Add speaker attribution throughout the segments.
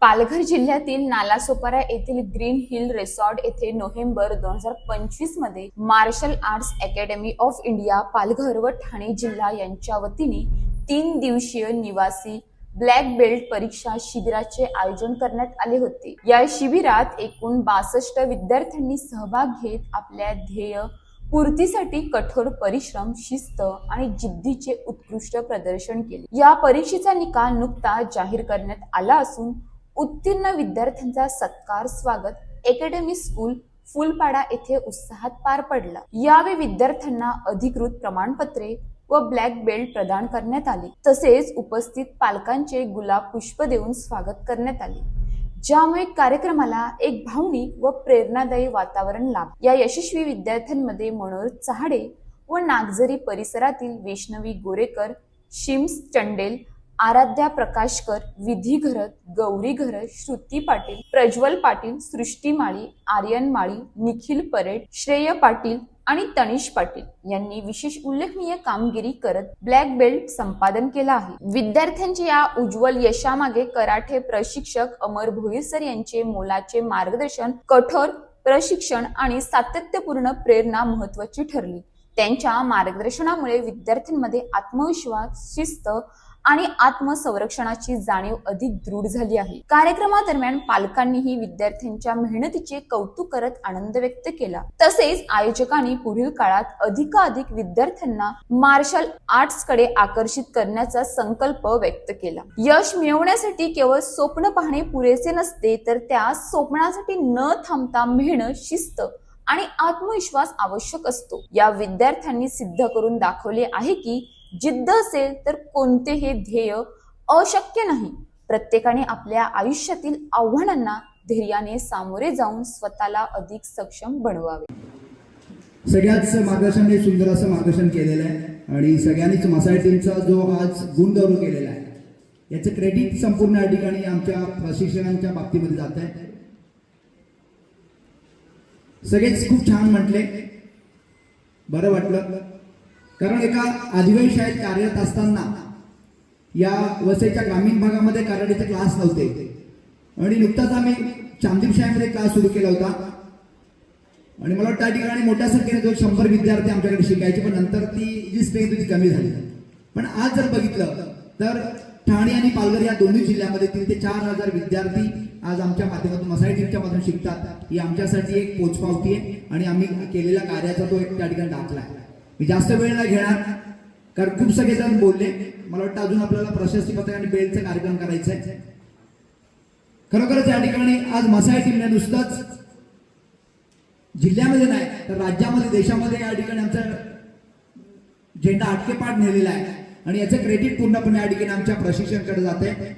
Speaker 1: पालघर जिल्ह्यातील नालासोपारा येथील green hill resort येथे नोव्हेंबर 2025 मध्ये martial arts academy of India Palghar व ठाणे जिल्हा यांच्या वतीने 3 दिवसीय निवासी ब्लॅक बेल्ट परीक्षा शिबिराचे आयोजन करण्यात आले होते। या शिबिरात एकूण 62 विद्यार्थ्यांनी सहभाग घेत आपल्या ध्येय पूर्तीसाठी कठोर परिश्रम, शिस्त आणि जिद्दीचे उत्कृष्ट प्रदर्शन केले। या परीक्षेचा निकाल नुकताच जाहीर करण्यात आला असून उत्तीर्ण विद्यार्थ्यांचा सत्कार स्वागत अकॅडमी स्कूल फुलपाडा येथे उत्साहात पार पडला। यावेळी विद्यार्थ्यांना अधिकृत प्रमाणपत्रे व ब्लॅक बेल्ट प्रदान करण्यात आले। तसेच उपस्थित पालकांचे गुलाब पुष्प देऊन स्वागत करण्यात आले, ज्यामुळे कार्यक्रमाला एक भावनिक व प्रेरणादायी वातावरण लाभले। या यशस्वी विद्यार्थ्यांमध्ये मनोज चहाडे व नागझरी परिसरातील वैष्णवी गोरेकर, शिम्स चंडेल, आराध्या प्रकाशकर, विधी घरत, गौरी घरत, श्रुती पाटील, प्रज्वल पाटील, सृष्टी माळी, आर्यन माळी, निखिल परेड, श्रेय पाटील आणि तनिष पाटील यांनी विशेष उल्लेखनीय कामगिरी करत ब्लॅक बेल्ट संपादन केला आहे। विद्यार्थ्यांच्या या उज्ज्वल यशामागे कराटे प्रशिक्षक अमर भोईर सर यांचे मोलाचे मार्गदर्शन, कठोर प्रशिक्षण आणि सातत्यपूर्ण प्रेरणा महत्त्वाची ठरली। त्यांच्या मार्गदर्शनामुळे विद्यार्थ्यांमध्ये आत्मविश्वास, शिस्त आणि आत्मसंरक्षणाची जाणीव अधिक दृढ झाली आहे। कार्यक्रमादरम्यान पालकांनीही विद्यार्थ्यांच्या मेहनतीचे कौतुक करत आनंद व्यक्त केला। तसेच आयोजकांनी पुढील काळात अधिकाधिक विद्यार्थ्यांना मार्शल आर्ट्स कडे आकर्षित करण्याचा संकल्प व्यक्त केला। यश मिळवण्यासाठी केवळ स्वप्न पाहणे पुरेसे नसते, तर त्या स्वप्नासाठी न थांबता मेहनत, शिस्त आणि आत्मविश्वास आवश्यक असतो। या विद्यार्थ्यांनी सिद्ध करून दाखवले आहे की जिद्द असेल तर कोणतेही ध्येय अशक्य नाही। प्रत्येकाने आपल्या आयुष्यातील आव्हानांना धैर्याने सामोरे जाऊन स्वतःला अधिक सक्षम बनवावे।
Speaker 2: सगळ्याच मार्गदर्शनाने सुंदर असं मार्गदर्शन केलेलं आहे आणि सगळ्यांनीच मसाई टीमचा जो आज गुणगौरव केलेला आहे याचं क्रेडिट संपूर्ण या ठिकाणी आमच्या प्रशिक्षकांच्या बाबतीमध्ये जात आहे। सगळेच खूप छान म्हटले, बरं वाटलं, कारण एका आदिवासी शाळेत कार्यरत असताना या वसईच्या ग्रामीण भागामध्ये कराटेचे क्लास नव्हते आणि नुकताच आम्ही चांदीप शाळेमध्ये क्लास सुरू केला होता आणि मला वाटतं त्या ठिकाणी मोठ्या संख्येने जो 100 विद्यार्थी आमच्याकडे शिकायचे, पण नंतर ती जी स्ट्रेंथ होती कमी झाली। पण आज जर बघितलं तर ठाणे आणि पालघर या दोन्ही जिल्ह्यामध्ये 3 ते 4,000 विद्यार्थी आज आमच्या माध्यमातून मसाई टीमच्या मधून शिकतात। ही आमच्यासाठी एक पोचपावती आहे आणि आम्ही केलेल्या कार्याचा तो एक त्या ठिकाणी दाखला आहे। मी जास्त वेळ नाही घेणार कारण खूप सगळेजण बोलले। मला वाटतं अजून आपल्याला प्रशस्ती पत्रक आणि बेल्टचा कार्यक्रम करायचा आहे। खरोखरच या ठिकाणी आज मसाई टीमने नुसतंच जिल्ह्यामध्ये नाही तर राज्यामध्ये, देशामध्ये या ठिकाणी आमचा झेंडा आटकेपाठ नेलेला आहे आणि याचं क्रेडिट पूर्णपणे या ठिकाणी आमच्या प्रशिक्षकांकडे जाते।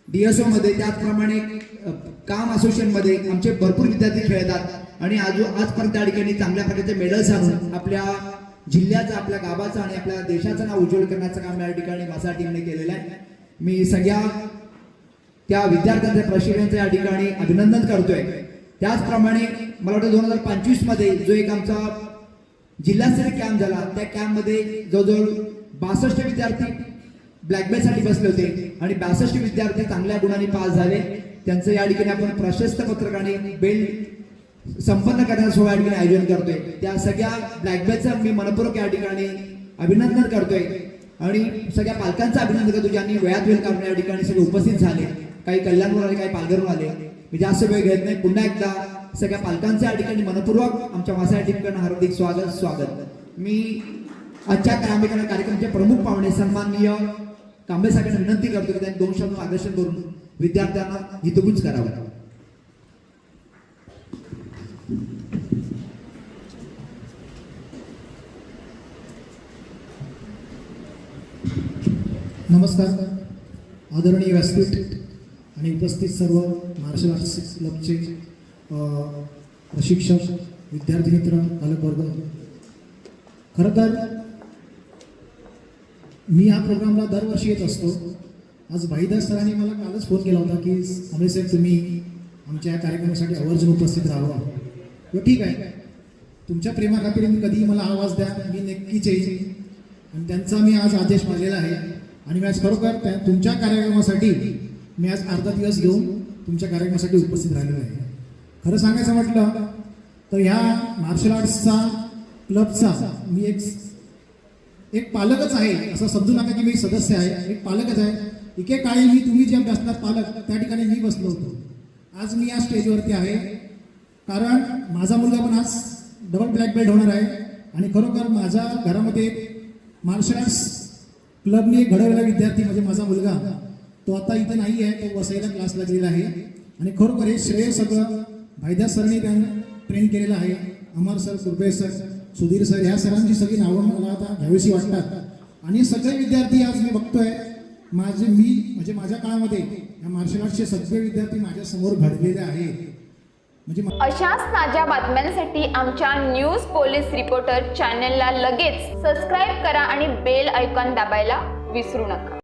Speaker 2: DSO मध्ये, त्याचप्रमाणे काम असोसिएशन मध्ये आमचे भरपूर विद्यार्थी खेळतात आणि आजपर्यंत त्या ठिकाणी चांगल्या प्रकारचे मेडल्स आणून आपल्या जिल्ह्याचा, आपल्या गावाचं आणि आपल्या देशाचं नाव उज्ज्वल करण्याचं काम या ठिकाणी मसाई टीमने केलेलं आहे। मी सगळ्या त्या विद्यार्थ्यांच्या प्रशिक्षकांचं या ठिकाणी अभिनंदन करतोय। त्याचप्रमाणे मला वाटतं 2025 मध्ये जो एक आमचा जिल्हास्तरीय कॅम्प झाला, त्या कॅम्पमध्ये जवळजवळ 62 विद्यार्थी ब्लॅक बेल्ट साठी बसले होते आणि 62 विद्यार्थी चांगल्या गुणांनी पास झाले। त्यांचं या ठिकाणी आपण प्रशस्त पत्रक आणि बेल्ट संपन्न करण्याचा सोहळा या ठिकाणी आयोजन करतोय। त्या सगळ्या ब्लॅक बेल्टचं मी मनपूर्वक या ठिकाणी अभिनंदन करतोय आणि सगळ्या पालकांचं अभिनंदन करतो ज्यांनी वेळात वेळ काढून या ठिकाणी सगळे उपस्थित झाले। काही कल्याणवरून आले, काही पालघरवरून आले। मी जास्त वेळ घेत नाही, पुन्हा एकदा सगळ्या पालकांचं या ठिकाणी मनपूर्वक आमच्या मसाई टीमकडून हार्दिक स्वागत। मी आजच्या कार्यक्रमाचे प्रमुख पाहुणे सन्माननीय कांबळे साहेबांना विनंती करतो की त्यांनी 2 शब्द मार्गदर्शन करून विद्यार्थ्यांना हितगुज करावं।
Speaker 3: नमस्कार, आदरणीय व्यासपीठ आणि उपस्थित सर्व मार्शल आर्ट्स क्लबचे प्रशिक्षक, विद्यार्थी मित्र, पालकवर्ग। खरं तर मी या प्रोग्रामला दरवर्षी येत असतो। आज भाईदास सरांनी मला कालच फोन केला होता की कांबळे साहेब तुम्ही आमच्या या कार्यक्रमासाठी आवर्जून उपस्थित राहावा। ठीक आहे, तुमच्या प्रेमाखातीर मी कधीही मला आवाज द्या, मी नक्कीच येईन आणि त्यांचा मी आज आदेश मागलेला आहे आणि मी आज खरोखर तुमच्या कार्यक्रमासाठी मी आज अर्धा दिवस घेऊन तुमच्या कार्यक्रमासाठी उपस्थित राहिलेलो आहे. खरं सांगायचं म्हटलं तर ह्या मार्शल आर्ट्सचा क्लबचा मी एक पालकच आहे, असं समजू नका की मी सदस्य आहे, एक पालकच आहे. एकेकाळी मी तुम्ही जे बसणार पालक त्या ठिकाणी मी बसलो होतो. आज मी या स्टेजवरती आहे कारण माझा मुलगा पण आज डबल ब्लॅक बेल्ट होणार आहे आणि खरोखर माझ्या घरामध्ये मार्शल आर्ट्स क्लबने घडवलेला विद्यार्थी म्हणजे माझा मुलगा, तो आता इथं नाही आहे, तो वसईला क्लासला गेलेला आहे आणि खरोखर हे श्रेय सगळं भाईदास सरने त्यांना ट्रेन केलेलं आहे. अमर सर, कुरबे सर, सुधीर सर, ह्या सरांची सगळी नावं मला आता घ्यावीशी वाटतात आणि सगळे विद्यार्थी आज मी बघतोय म्हणजे माझ्या काळामध्ये या मार्शल आर्ट्सचे सगळे विद्यार्थी माझ्या समोर घडलेले आहेत. म्हणजे
Speaker 1: अशाच ताज्या बातम्यांसाठी आमच्या न्यूज पोलीस रिपोर्टर चॅनलला लगेच सबस्क्राईब करा आणि बेल आयकॉन दाबायला विसरू नका.